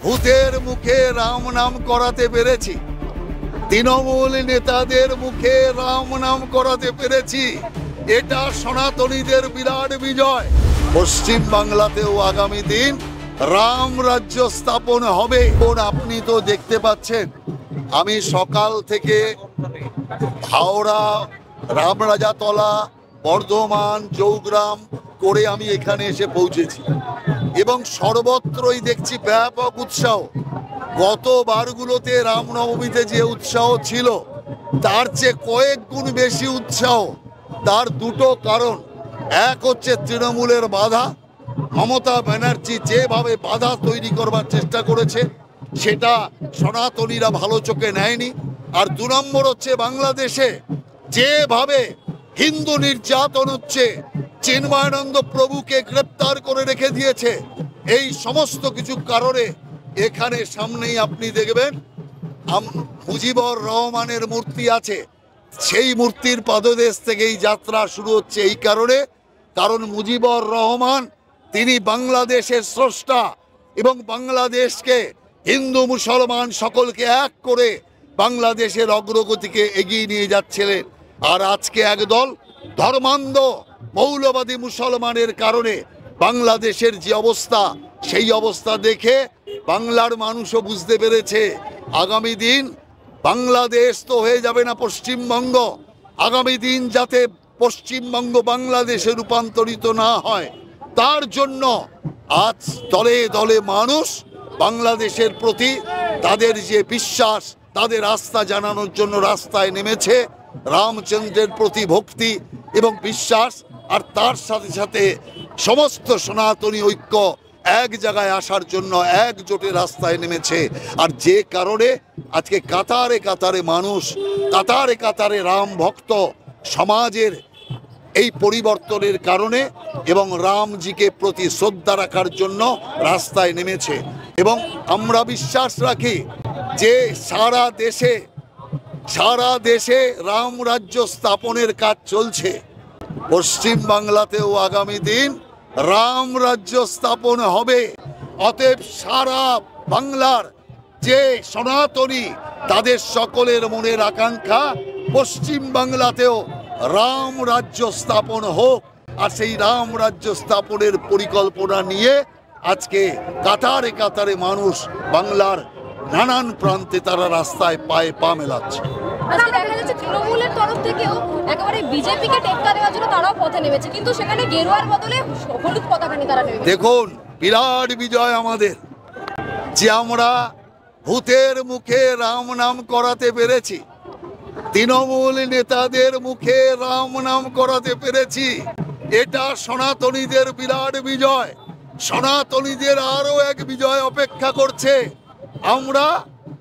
ভূতের মুখে রাম নাম করাতে পেরেছি, তৃণমূল নেতাদের মুখে রাম নাম করাতে পেরেছি। এটা সনাতনীদের বিরাট বিজয়। পশ্চিম বাংলাতেও আগামী দিন রাম রাজ্য স্থাপন হবে। আপনি তো দেখতে পাচ্ছেন, আমি সকাল থেকে হাওড়া, রামরাজাতলা, বর্ধমান, চৌগ্রাম করে আমি এখানে এসে পৌঁছেছি এবং সর্বত্রই দেখছি ব্যাপক উৎসাহ। গত বারগুলোতে রামনবমীতে যে উৎসাহ ছিল তার চেয়ে কয়েক গুণ বেশি উৎসাহ। তার দুটো কারণ, এক হচ্ছে তৃণমূলের বাধা। মমতা ব্যানার্জি যেভাবে বাধা তৈরি করবার চেষ্টা করেছে সেটা সনাতনীরা ভালো চোখে নেয়নি। আর দু নম্বর হচ্ছে বাংলাদেশে যেভাবে হিন্দু নির্যাতন হচ্ছে, চিন্ময়ানন্দ প্রভুকে গ্রেপ্তার করে রেখে দিয়েছে। এই সমস্ত কিছু কারণে এখানে সামনেই আপনি দেখবেন মুজিবুর রহমানের মূর্তি আছে, সেই মূর্তির পাদদেশ থেকেই যাত্রা শুরু হচ্ছে। এই কারণে, কারণ মুজিবুর রহমান তিনি বাংলাদেশের স্রষ্টা এবং বাংলাদেশকে হিন্দু মুসলমান সকলকে এক করে বাংলাদেশের অগ্রগতিকে এগিয়ে নিয়ে যাচ্ছিলেন। আর আজকে একদল ধর্মান্ধ মৌলবাদী মুসলমানের কারণে বাংলাদেশের যে অবস্থা, সেই অবস্থা দেখে বাংলার মানুষও বুঝতে পেরেছে আগামী দিন বাংলাদেশ তো হয়ে যাবে না পশ্চিমবঙ্গ। আগামী দিন যাতে পশ্চিমবঙ্গ বাংলাদেশে রূপান্তরিত না হয় তার জন্য আজ দলে দলে মানুষ বাংলাদেশের প্রতি তাদের যে বিশ্বাস, তাদের আস্থা জানানোর জন্য রাস্তায় নেমেছে। রামচন্দ্রের প্রতি ভক্তি এবং বিশ্বাস, আর তার সাথে সাথে সমস্ত সনাতনী ঐক্য এক জায়গায় আসার জন্য একজোটে রাস্তায় নেমেছে। আর যে কারণে আজকে কাতারে কাতারে মানুষ, কাতারে কাতারে রাম ভক্ত সমাজের এই পরিবর্তনের কারণে এবং রামজিকে প্রতি শ্রদ্ধা রাখার জন্য রাস্তায় নেমেছে। এবং আমরা বিশ্বাস রাখি যে সারা দেশে রাম রাজ্য স্থাপনের কাজ চলছে। পশ্চিম বাংলাতেও আগামী দিন রাম রাজ্য স্থাপন হবে। অতএব সারা বাংলার যে সনাতনী তাদের সকলের মনের আকাঙ্ক্ষা পশ্চিম বাংলাতেও রাম রাজ্য স্থাপন হোক। আর সেই রাম রাজ্য স্থাপনের পরিকল্পনা নিয়ে আজকে কাতারে কাতারে মানুষ বাংলার নানান প্রান্তে তারা রাস্তায় পায়ে পা মেলাচ্ছে। তৃণমূলের তরফ থেকেও একেবারে বিজেপিকে টেক্কা দেওয়ার জন্য তারাও পথে নেমেছে, কিন্তু সেখানে গেরুয়ার বদলে হলুদ পতাকা নিয়ে তারা নেমেছে। দেখুন, বিরাট বিজয় আমাদের যে আমরা ভূতের মুখে রাম নাম করাতে পেরেছি, তৃণমূল নেতাদের মুখে রাম নাম করাতে পেরেছি। এটা সনাতনীদের বিরাট বিজয়। সনাতনীদের আরো এক বিজয় অপেক্ষা করছে। আমরা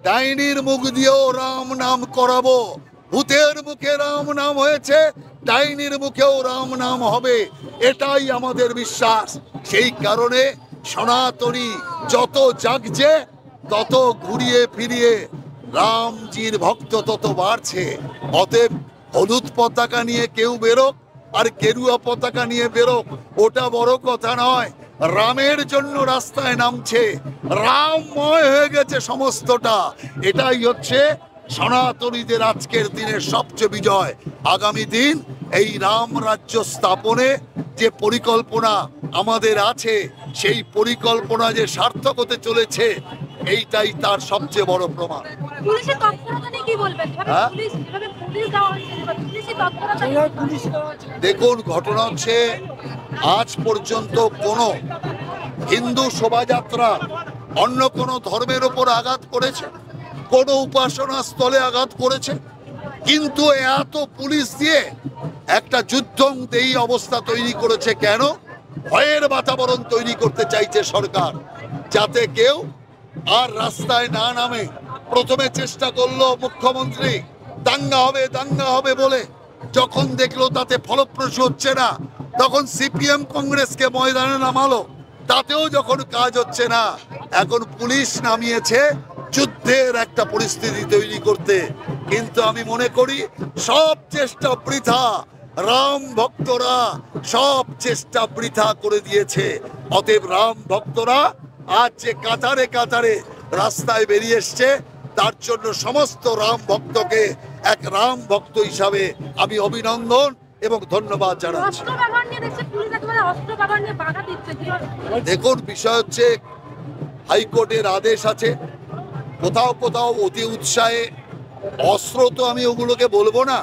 ডাইনির মুখ দিয়েও রাম নাম করাবো। ভূতের মুখে রাম নাম হয়েছে, ডাইনির মুখেও রাম নাম হবে, এটাই আমাদের বিশ্বাস। সেই কারণে সনাতনী যত জাগছে তত ঘুরিয়ে ফিরিয়ে রামজির ভক্ত তত বাড়ছে। অতএব হলুদ পতাকা নিয়ে কেউ বেরোক আর গেরুয়া পতাকা নিয়ে বেরোক, ওটা বড় কথা নয়। রামের জন্য রাস্তায় নামছে, রামময় হয়ে গেছে সমস্তটা। এটাই হচ্ছে সনাতনীদের আজকের দিনের সবচেয়ে বিজয়। আগামী দিন এই রাম রাজ্য স্থাপনে যে পরিকল্পনা আমাদের আছে, সেই পরিকল্পনা যে সার্থক হতে চলেছে, এইটাই তার সবচেয়ে বড় প্রমাণ। দেখুন, ঘটনা হচ্ছে আজ পর্যন্ত কোনো হিন্দু শোভাযাত্রা অন্য কোনো ধর্মের ওপর আঘাত করেছে, কোনো উপাসনা স্থলে আঘাত করেছে, কিন্তু এত পুলিশ দিয়ে একটা যুদ্ধংদেহী অবস্থা তৈরি করেছে কেন? ভয়ের বাতাবরণ তৈরি করতে চাইছে সরকার, যাতে কেউ আর রাস্তায় না নামে। প্রথমে চেষ্টা করলো মুখ্যমন্ত্রী দাঙ্গা হবে বলে, যখন দেখলো তাতে ফলপ্রসূ হচ্ছে না, তখন সিপিএম কংগ্রেসকে ময়দানে নামালো, তাতেও যখন কাজ হচ্ছে না, এখন পুলিশ নামিয়েছে যুদ্ধের একটা পরিস্থিতি তৈরি করতে। কিন্তু আমি মনে করি সব চেষ্টা বৃথা। রাম ভক্তরা সব চেষ্টা বৃথা করে দিয়েছে। অতএব রাম ভক্তরা আজ যে কাতারে কাতারে রাস্তায় বেরিয়ে এসছে। তার জন্য সমস্ত রাম ভক্তকে এক রাম ভক্ত হিসাবে আমি অভিনন্দন এবং ধন্যবাদ জানাচ্ছি। দেখুন, বিষয় হচ্ছে হাইকোর্টের আদেশ আছে, কোথাও কোথাও অতি উৎসাহে অস্ত্র, তো আমি ওগুলোকে বলবো না,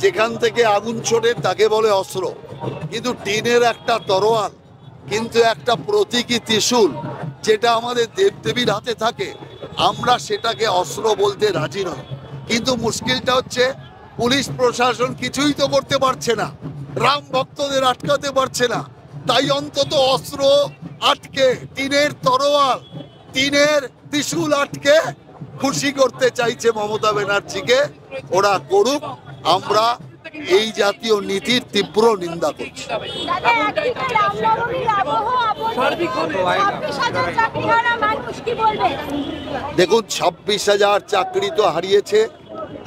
যেখান থেকে আগুন ছোটে তাকে বলে অস্ত্র, কিন্তু টিনের একটা তরোয়াল, কিন্তু একটা প্রতীকী ত্রিশূল যেটা আমাদের দেবদেবীর হাতে থাকে, আমরা সেটাকে অস্ত্র বলতে রাজি নই। কিন্তু মুশকিলটা হচ্ছে পুলিশ প্রশাসন কিছুই তো করতে পারছে না, রাম ভক্তদের আটকাতে পারছে না, তাই অন্তত অস্ত্র আটকে, টিনের তরোয়াল, টিনের ত্রিশূল আটকে খুশি করতে চাইছে মমতা ব্যানার্জিকে। ওরা করুক, আমরা এই জাতীয় নীতির তীব্র নিন্দা করছি। দেখুন, 26,000 চাকরি তো হারিয়েছে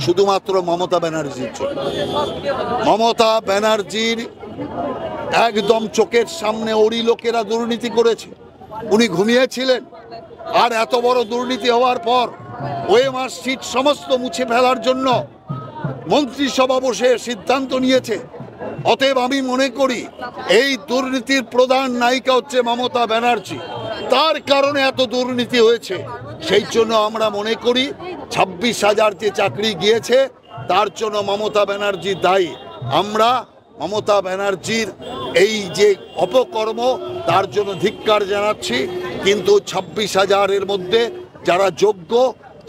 শুধুমাত্র মমতা ব্যানার্জির জন্য। মমতা ব্যানার্জির একদম চোখের সামনে ওরই লোকেরা দুর্নীতি করেছে, উনি ঘুমিয়েছিলেন। আর এত বড় দুর্নীতি হওয়ার পর ওএমআর সিট সমস্ত মুছে ফেলার জন্য মন্ত্রিসভা বসে সিদ্ধান্ত নিয়েছে। অতএব আমি মনে করি এই দুর্নীতির প্রধান নায়িকা হচ্ছে মমতা ব্যানার্জি, তার কারণে এত দুর্নীতি হয়েছে। সেই জন্য আমরা মনে করি 26,000 যে চাকরি গিয়েছে তার জন্য মমতা ব্যানার্জি দায়ী। আমরা মমতা ব্যানার্জির এই যে অপকর্ম তার জন্য ধিক্কার জানাচ্ছি, কিন্তু 26,000-এর মধ্যে যারা যোগ্য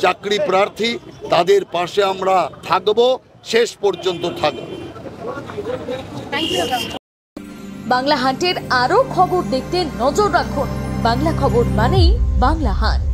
চাকরি প্রার্থী তাদের পাশে আমরা থাকব, শেষ পর্যন্ত থাকব। বাংলা হান্টের আরো খবর দেখতে নজর রাখুন। বাংলা খবর মানেই বাংলা হান্ট।